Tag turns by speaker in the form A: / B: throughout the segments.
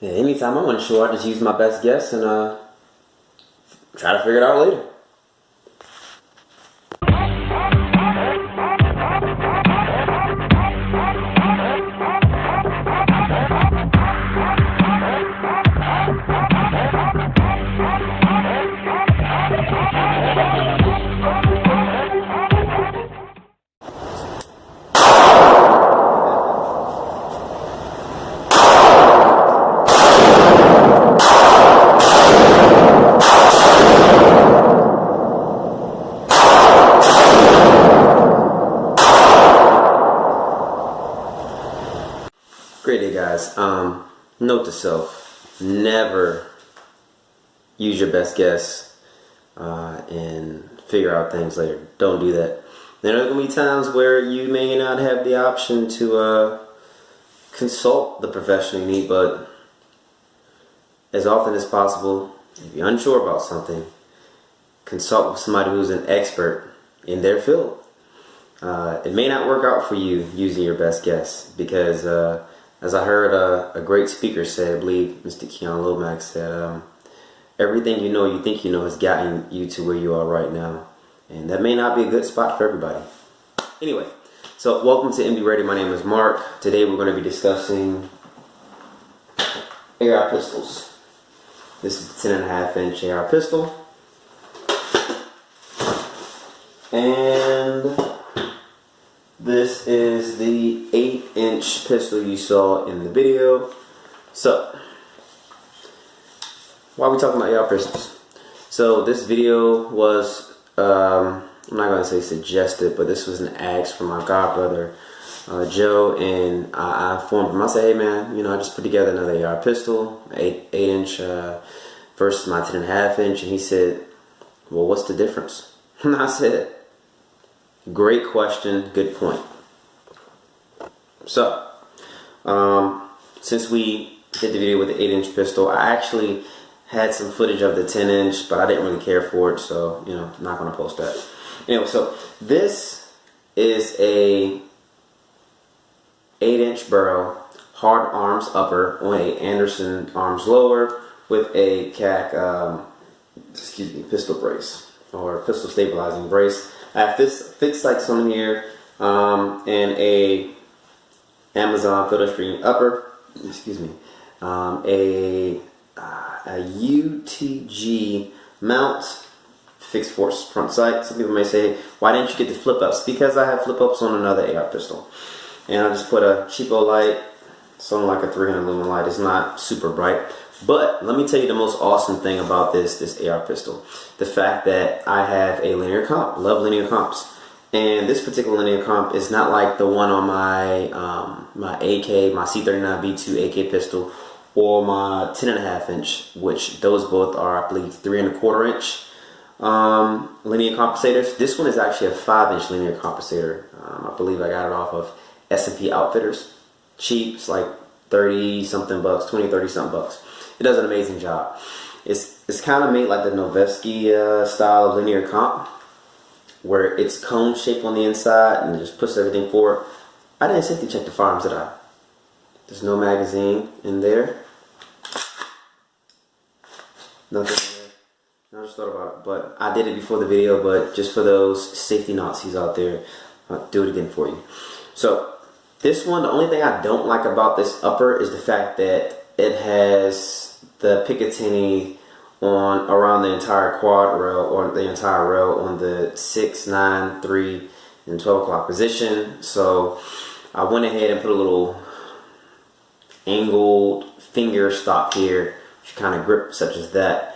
A: Yeah, anytime I'm unsure, I just use my best guess and try to figure it out later. Great day, guys. Note to self: never use your best guess and figure out things later. Don't do that. There are going to be times where you may not have the option to consult the professional you need, but as often as possible, if you're unsure about something, consult with somebody who's an expert in their field. It may not work out for you using your best guess because, as I heard a great speaker say, I believe Mr. Keon Lomax said, everything you think you know has gotten you to where you are right now. And that may not be a good spot for everybody. Anyway, so welcome to MD Ready. My name is Mark. Today we're going to be discussing AR pistols. This is a 10.5-inch AR pistol. And this is the 8-inch pistol you saw in the video. So, why are we talking about AR pistols? So this video was, I'm not going to say suggested, but this was an ask from my godbrother, Joe, and I informed him. I said, hey man, I just put together another AR pistol, 8-inch versus my 10.5-inch, and he said, well, what's the difference? And I said, great question, good point. So, since we did the video with the 8-inch pistol, I actually had some footage of the 10-inch, but I didn't really care for it, so, not going to post that. Anyway, so this is a 8-inch barrel, hard arms upper on a Anderson arms lower with a CAC, pistol brace, or pistol stabilizing brace. I have this fixed sights on here, and a Amazon Filterstream upper, a UTG mount, fixed force front sight. Some people may say, why didn't you get the flip ups? Because I have flip ups on another AR pistol, and I just put a cheapo light, something like a 300 lumen light. It's not super bright, but let me tell you the most awesome thing about this AR pistol: the fact that I have a linear comp. Love linear comps, and this particular linear comp is not like the one on my my AK, my C39V2 AK pistol, or my 10.5-inch, which those both are, I believe, 3¼ inch linear compensators. This one is actually a 5-inch linear compensator. I believe I got it off of S&P Outfitters. Cheap, it's like 30-something bucks, 20-30-something bucks. It does an amazing job. It's kind of made like the Noveske style of linear comp, where it's cone shaped on the inside and it just pushes everything forward. I didn't safety check the firearms, did I? There's no magazine in there. Nothing in there. I just thought about it, but I did it before the video, but just for those safety Nazis out there, I'll do it again for you. So, this one, the only thing I don't like about this upper is the fact that it has the Picatinny on around the entire quad rail, or the entire rail on the 6, 9, 3, and 12 o'clock position. So, I went ahead and put a little angled finger stop here, which kind of grip such as that,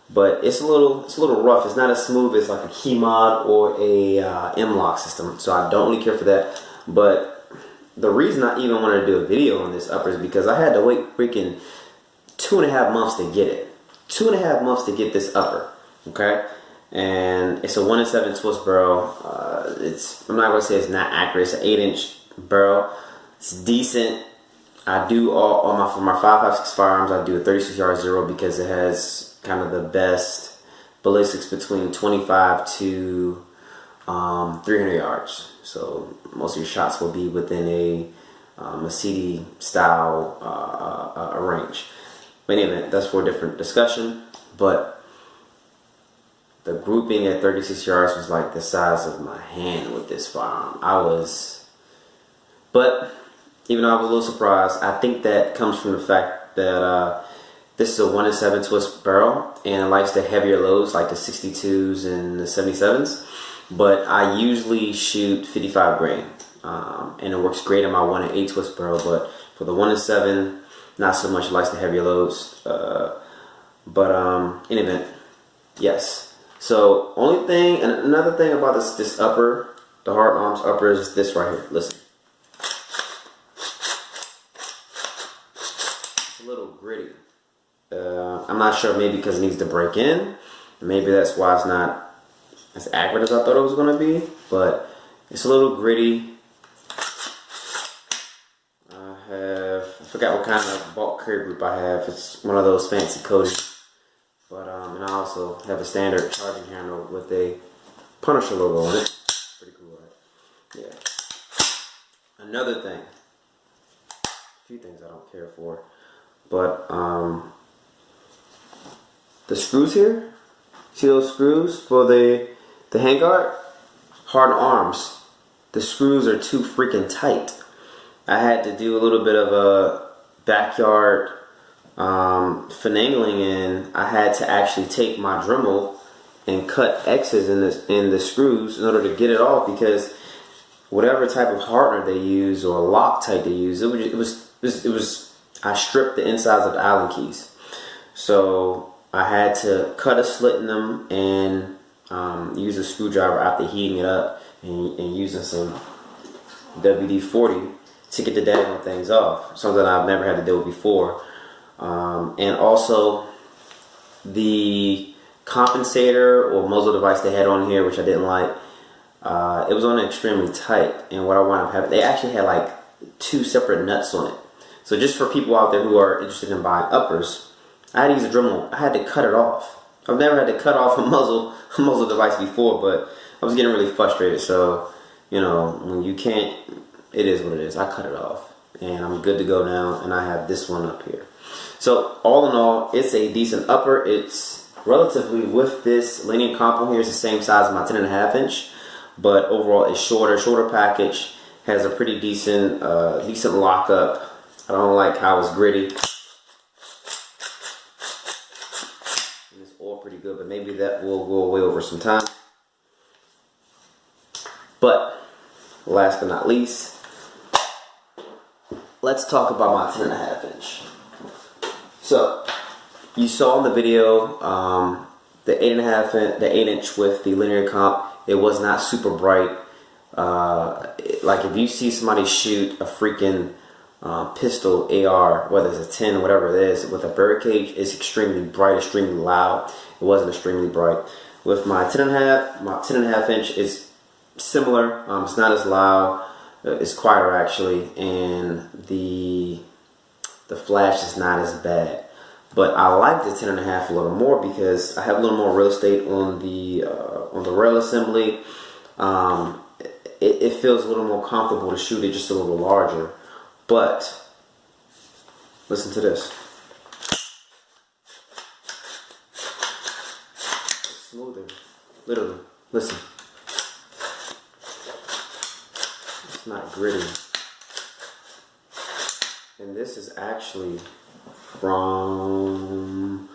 A: but it's a little rough. It's not as smooth as like a key mod or a M-LOK system, so I don't really care for that. But the reason I even wanted to do a video on this upper is because I had to wait freaking 2.5 months to get it. 2.5 months to get this upper, okay? And it's a 1-in-7 twist barrel. I'm not gonna say it's not accurate. It's an 8-inch barrel. It's decent. I do for my 5.56 firearms, I do a 36 yard zero because it has kind of the best ballistics between 25 to 300 yards. So most of your shots will be within a CD style range. But anyway, that's for a different discussion. But the grouping at 36 yards was like the size of my hand with this firearm. But even though I was a little surprised, I think that comes from the fact that this is a 1 in 7 twist barrel, and it likes the heavier loads like the 62s and the 77s. But I usually shoot 55 grain, and it works great in my 1 in 8 twist barrel. But for the 1 in 7, not so much. It likes the heavier loads. In event, yes. So only thing, and another thing about this upper, the Hard Arms upper, is this right here. Listen, it's a little gritty. I'm not sure, maybe because it needs to break in. Maybe that's why it's not as accurate as I thought it was going to be. But it's a little gritty. I forgot what kind of bulk carry group I have. It's one of those fancy coatings. But and I also have a standard charging handle with a Punisher logo on it. Pretty cool, right? Yeah. Another thing. A few things I don't care for. But the screws here. See those screws for the handguard? Hard Arms. The screws are too freaking tight. I had to do a little bit of a backyard finagling, and I had to actually take my Dremel and cut X's in the screws in order to get it off, because whatever type of hardener they use or Loctite they use, it was I stripped the insides of the Allen keys, so I had to cut a slit in them and use a screwdriver after heating it up and using some WD-40 to get the daggone things off, something I've never had to deal with before. And also the compensator or muzzle device they had on here, which I didn't like, it was on extremely tight, and what I wound up having, they actually had like 2 separate nuts on it. So just for people out there who are interested in buying uppers, I had to use a Dremel. I had to cut it off. I've never had to cut off a muzzle device before, but I was getting really frustrated. So, you know, when you can't, it is what it is. I cut it off, and I'm good to go now, and I have this one up here. So all in all, it's a decent upper. It's relatively, with this linear compo here, it's the same size as my 10.5 inch, but overall it's shorter package, has a pretty decent lockup. I don't like how it's gritty. And it's all pretty good, but maybe that will go away over some time. But last but not least, let's talk about my 10.5 inch. So you saw in the video the 8 inch with the linear comp. It was not super bright. Like if you see somebody shoot a freaking pistol AR, whether it's a 10 or whatever it is, with a barricade, it's extremely bright, extremely loud. It wasn't extremely bright. With my 10.5 inch is similar. It's not as loud. It's quieter actually, and the flash is not as bad. But I like the 10.5 a little more because I have a little more real estate on the rail assembly. It feels a little more comfortable to shoot it just a little larger. But listen to this. It's smoother. Literally. Listen. It's not gritty. And this is actually from,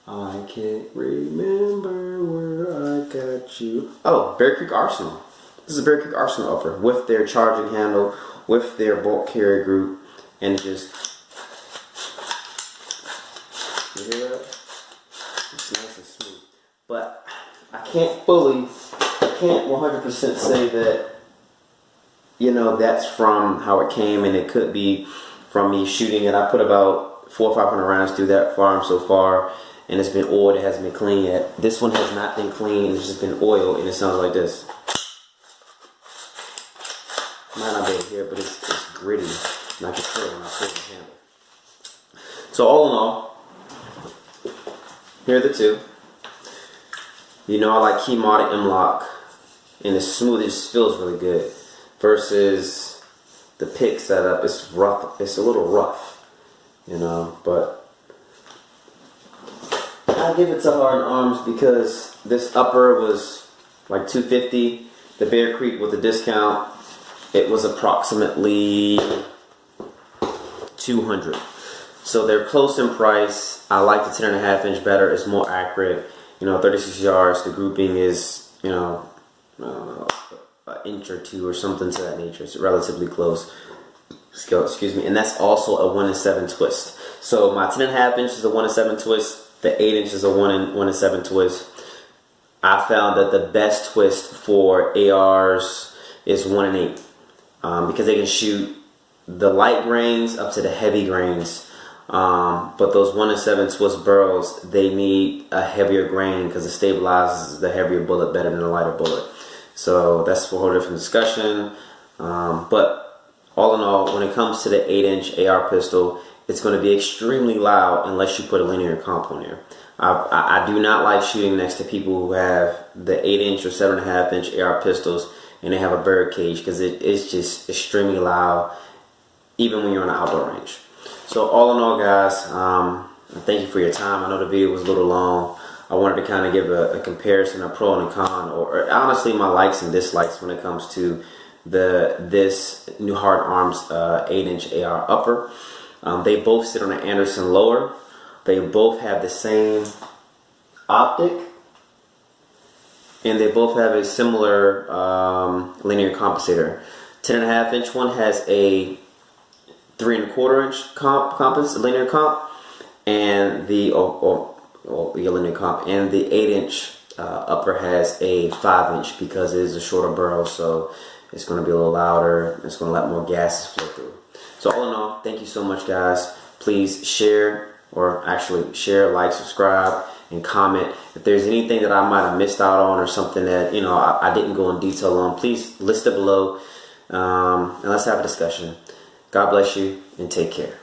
A: I can't remember where I got you. Oh, Bear Creek Arsenal. This is a Bear Creek Arsenal upper with their charging handle, with their bulk carry group, and it just, you hear that? It's nice and smooth. But I can't 100% say that, you know, that's from how it came, and it could be from me shooting it. I put about 400 or 500 rounds through that firearm so far, and it's been oiled. It hasn't been clean yet. This one has not been clean. It's just been oiled, and it sounds like this. Might not be able to hear, but it's gritty, and I can feel it when I pull the handle. So all in all, here are the two. You know, I like key modded M-Lock, and it's smooth. It just feels really good. Versus the pick setup, it's rough. It's a little rough, you know. But I give it to Hard Arms because this upper was like $250. The Bear Creek with the discount, it was approximately $200. So they're close in price. I like the 10.5 inch better. It's more accurate. 36 yards. The grouping is, an inch or two or something to that nature. It's relatively close. Excuse me. And that's also a 1-in-7 twist. So my 10.5 inch is a 1-in-7 twist. The 8 inch is a 1-in-7 twist. I found that the best twist for ARs is 1-in-8 because they can shoot the light grains up to the heavy grains. But those 1-in-7 twist barrels, they need a heavier grain because it stabilizes the heavier bullet better than a lighter bullet. So that's for a whole different discussion. But all in all, when it comes to the 8 inch AR pistol, it's going to be extremely loud unless you put a linear comp on there. I do not like shooting next to people who have the 8 inch or 7.5 inch AR pistols and they have a bird cage because it is just extremely loud even when you're in an outdoor range. So all in all, guys, thank you for your time. I know the video was a little long. I wanted to kind of give a comparison, a pro and a con, or honestly my likes and dislikes when it comes to this new Hard Arms 8 inch AR upper. They both sit on an Anderson lower. They both have the same optic, and they both have a similar linear compensator. 10.5 inch one has a 3¼ inch linear comp, and the linear comp, and the 8 inch upper has a 5 inch because it is a shorter barrel, so it's going to be a little louder. It's going to let more gases flow through. So all in all, thank you so much, guys. Please share, or actually share, like, subscribe, and comment. If there's anything that I might have missed out on or something that I didn't go in detail on, please list it below, and let's have a discussion. God bless you and take care.